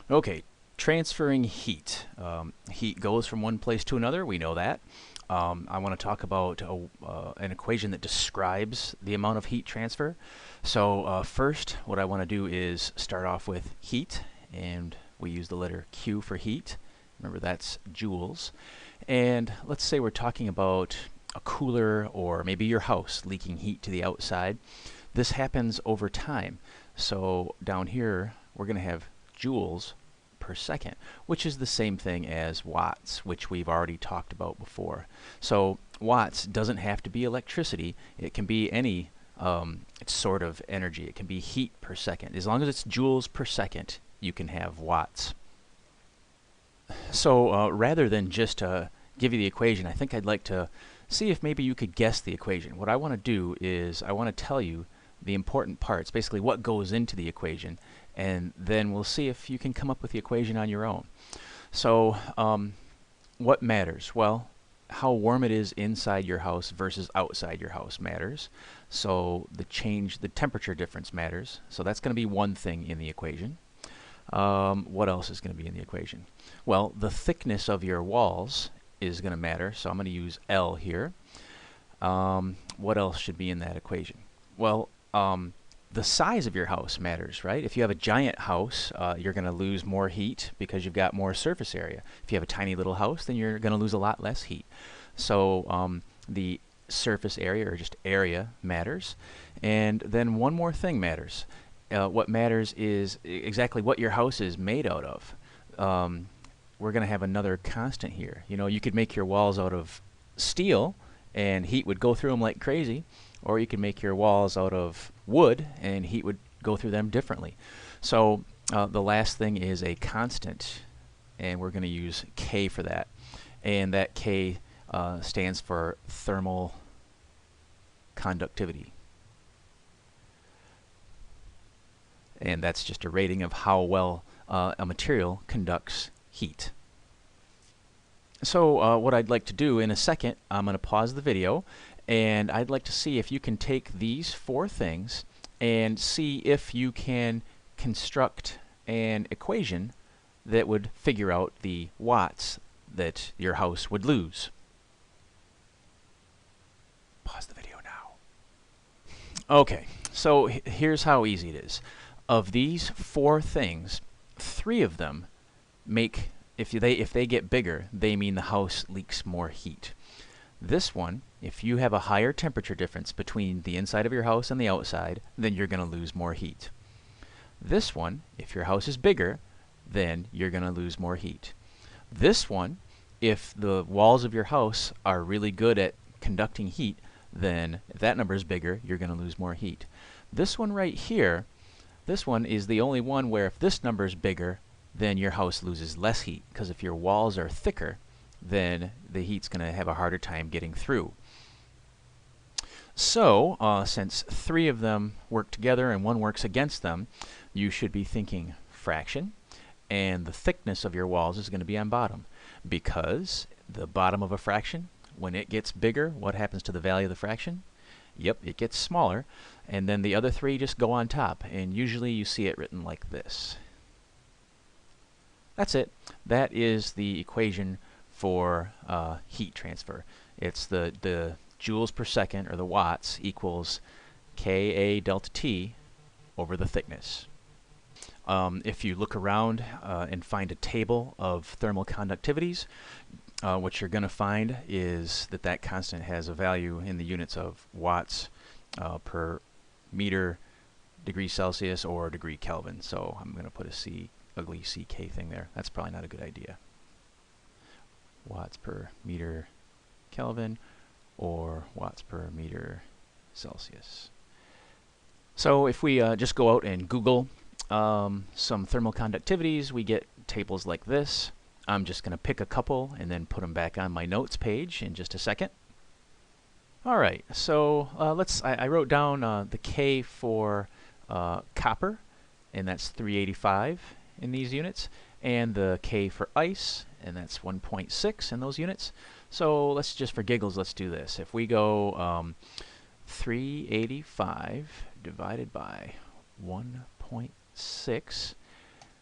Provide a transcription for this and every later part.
Okay, transferring heat. Heat goes from one place to another, we know that. I want to talk about an equation that describes the amount of heat transfer. So first, what I want to do is start off with heat, and we use the letter Q for heat. Remember, that's joules. And let's say we're talking about a cooler or maybe your house leaking heat to the outside. This happens over time. So down here, we're going to have joules per second, which is the same thing as watts, which we've already talked about before. So watts doesn't have to be electricity. It can be any sort of energy. It can be heat per second. As long as it's joules per second, you can have watts. So rather than just give you the equation, I think I'd like to see if maybe you could guess the equation. What I want to do is I want to tell you the important parts, basically what goes into the equation, and then we'll see if you can come up with the equation on your own. So what matters? Well, how warm it is inside your house versus outside your house matters. So the temperature difference matters. So that's going to be one thing in the equation. What else is going to be in the equation? Well, the thickness of your walls is going to matter, so I'm going to use L here. What else should be in that equation? Well, the size of your house matters, right? If you have a giant house, you're going to lose more heat because you've got more surface area. If you have a tiny little house, then you're going to lose a lot less heat. So the surface area, or just area, matters. And then one more thing matters. What matters is exactly what your house is made out of. We're going to have another constant here. You know, you could make your walls out of steel and heat would go through them like crazy, or you can make your walls out of wood and heat would go through them differently. So the last thing is a constant, and we're going to use K for that. And that K stands for thermal conductivity. And that's just a rating of how well a material conducts heat. So what I'd like to do in a second, I'm going to pause the video, and I'd like to see if you can take these four things and see if you can construct an equation that would figure out the watts that your house would lose. Pause the video now. Okay, so here's how easy it is. Of these four things, three of them make, if they get bigger, they mean the house leaks more heat. This one, if you have a higher temperature difference between the inside of your house and the outside, then you're going to lose more heat. This one, if your house is bigger, then you're going to lose more heat. This one, if the walls of your house are really good at conducting heat, then if that number is bigger, you're going to lose more heat. This one right here, this one is the only one where if this number is bigger, then your house loses less heat, because if your walls are thicker, then the heat's going to have a harder time getting through. So, since three of them work together and one works against them, you should be thinking fraction, and the thickness of your walls is going to be on bottom, because the bottom of a fraction, when it gets bigger, what happens to the value of the fraction? Yep, it gets smaller, and then the other three just go on top, and usually you see it written like this. That's it. That is the equation for heat transfer. It's the joules per second, or the watts, equals Ka delta T over the thickness. If you look around and find a table of thermal conductivities, what you're going to find is that constant has a value in the units of watts per meter degree Celsius or degree Kelvin. So I'm going to put a ugly CK thing there. That's probably not a good idea. Watts per meter Kelvin or watts per meter Celsius. So if we just go out and Google some thermal conductivities, we get tables like this. I'm just going to pick a couple and then put them back on my notes page in just a second. Alright, so I wrote down the K for copper, and that's 385 in these units, and the K for ice, and that's 1.6 in those units. So let's just, for giggles, let's do this. If we go 385 divided by 1.6,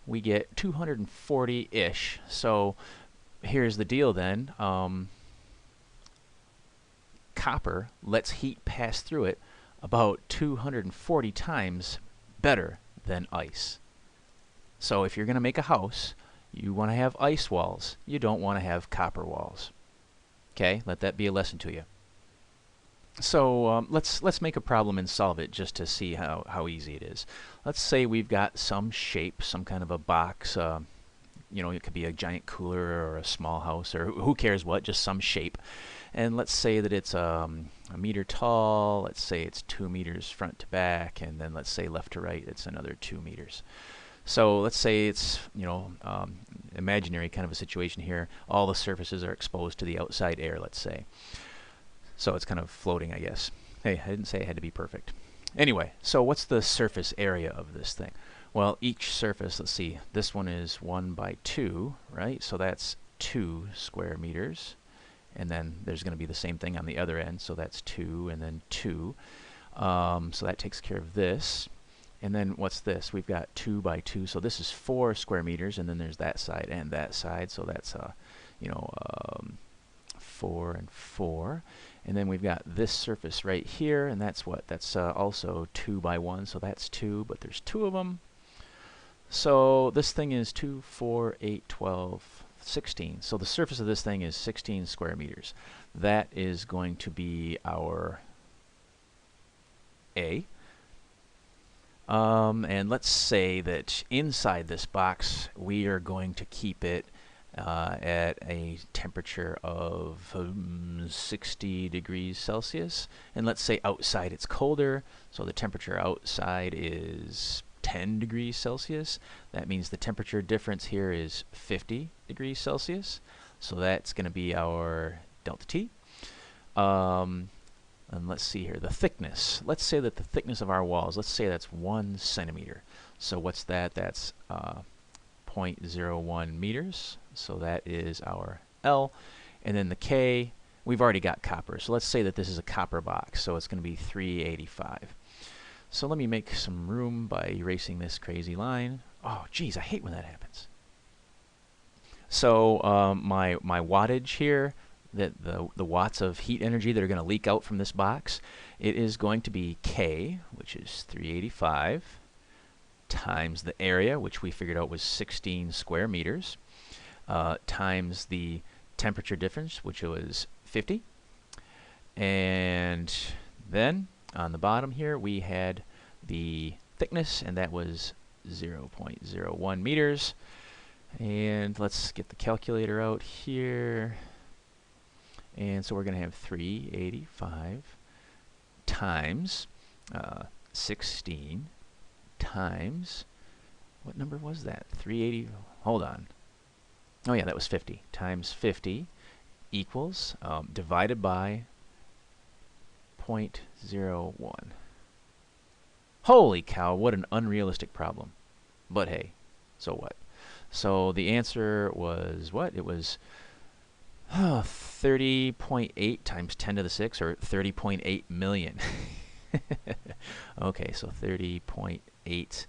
we get 240-ish. So here's the deal then. Copper lets heat pass through it about 240 times better than ice. So if you're going to make a house, you want to have ice walls. You don't want to have copper walls. Okay, let that be a lesson to you. So let's make a problem and solve it just to see how easy it is. Let's say we've got some shape, some kind of a box. You know, it could be a giant cooler or a small house or who cares what, just some shape. And let's say that it's a meter tall. Let's say it's 2 meters front to back, and then let's say left to right it's another 2 meters. So let's say it's, you know, imaginary kind of a situation here. All the surfaces are exposed to the outside air, let's say. So it's kind of floating, I guess. Hey, I didn't say it had to be perfect. Anyway, so what's the surface area of this thing? Well, each surface, let's see, this one is 1 by 2, right? So that's 2 square meters. And then there's going to be the same thing on the other end, so that's 2 and then 2. So that takes care of this. And then what's this? We've got 2 by 2, so this is 4 square meters, and then there's that side and that side, so that's, you know, 4 and 4. And then we've got this surface right here, and that's what? That's also 2 by 1, so that's 2, but there's 2 of them. So this thing is 2, 4, 8, 12, 16. So the surface of this thing is 16 square meters. That is going to be our A. And let's say that inside this box we are going to keep it at a temperature of 60 degrees Celsius. And let's say outside it's colder, so the temperature outside is 10 degrees Celsius. That means the temperature difference here is 50 degrees Celsius. So that's going to be our delta T. And let's see here, the thickness. Let's say that the thickness of our walls, let's say that's 1 centimeter. So what's that? That's 0.01 meters. So that is our L. And then the K, we've already got copper. So let's say that this is a copper box. So it's going to be 385. So let me make some room by erasing this crazy line. Oh, geez, I hate when that happens. So my wattage here, the watts of heat energy that are going to leak out from this box, it is going to be K, which is 385, times the area, which we figured out was 16 square meters, times the temperature difference, which was 50. And then on the bottom here we had the thickness, and that was 0.01 meters. And let's get the calculator out here. And so we're going to have 385 times 16 times, what number was that? 380, hold on. Oh yeah, that was 50. Times 50 equals, divided by 0.01. Holy cow, what an unrealistic problem. But hey, so what? So the answer was what? It was 30.8 times 10 to the 6, or 30.8 million. Okay, so 30.8.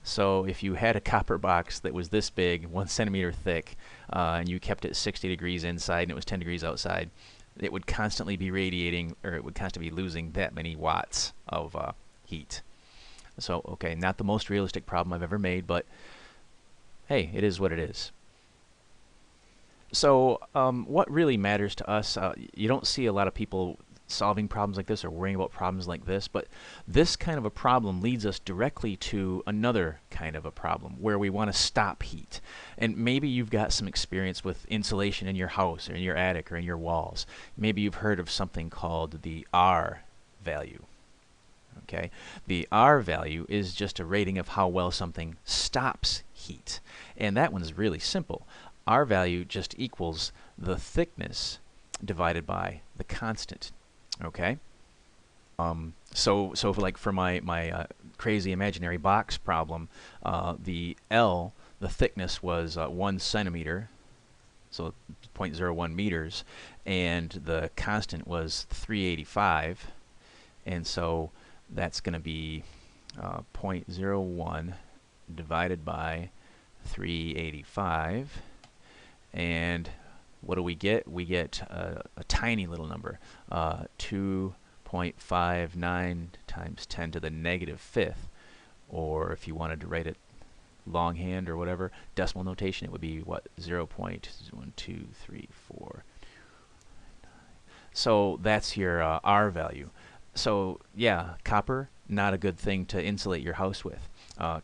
So if you had a copper box that was this big, 1 centimeter thick, and you kept it 60 degrees inside and it was 10 degrees outside, it would constantly be radiating, or it would constantly be losing that many watts of heat. So, okay, not the most realistic problem I've ever made, but hey, it is what it is. So what really matters to us, you don't see a lot of people solving problems like this or worrying about problems like this, but this kind of a problem leads us directly to another kind of a problem where we want to stop heat. And maybe you've got some experience with insulation in your house or in your attic or in your walls. Maybe you've heard of something called the R value. Okay, the R value is just a rating of how well something stops heat. And that one's really simple. R value just equals the thickness divided by the constant. Okay. So like for my crazy imaginary box problem, the L, the thickness was 1 centimeter, so 0.01 meters, and the constant was 385, and so that's going to be 0.01 divided by 385, and what do we get? We get a tiny little number, 2.59 times 10 to the negative fifth, or if you wanted to write it longhand or whatever, decimal notation, it would be what, 0.1234. So that's your R value. So yeah, copper, not a good thing to insulate your house with.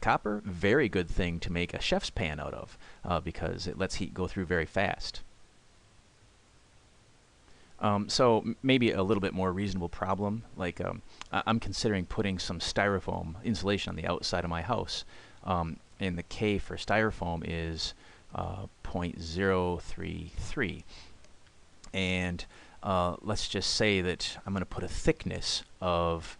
Copper, very good thing to make a chef's pan out of, because it lets heat go through very fast. So maybe a little bit more reasonable problem, like I'm considering putting some styrofoam insulation on the outside of my house. And the K for styrofoam is 0.033. And let's just say that I'm going to put a thickness of,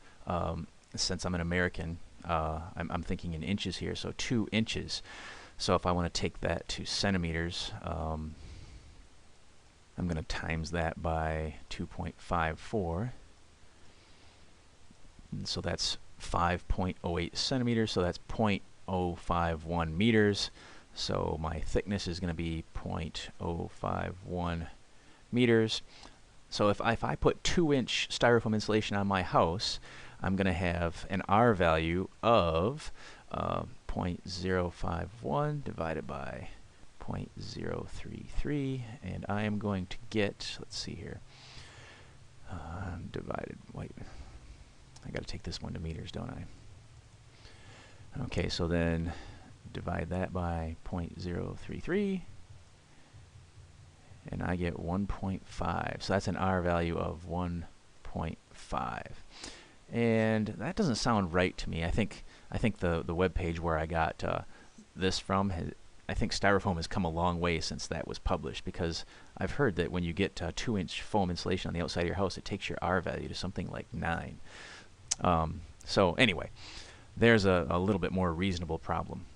since I'm an American, I'm thinking in inches here, so 2 inches. So if I want to take that to centimeters, I'm going to times that by 2.54. And so that's 5.08 centimeters, so that's 0.051 meters. So my thickness is going to be 0.051 meters. So if I put 2-inch styrofoam insulation on my house, I'm going to have an R value of 0.051 divided by 0.033, and I am going to get, let's see here, wait, I got to take this one to meters, don't I? Okay, so then divide that by 0.033, and I get 1.5. So that's an R value of 1.5. And that doesn't sound right to me. I think the web page where I got this from, I think styrofoam has come a long way since that was published, because I've heard that when you get 2-inch foam insulation on the outside of your house, it takes your R value to something like 9. So anyway, there's a little bit more reasonable problem.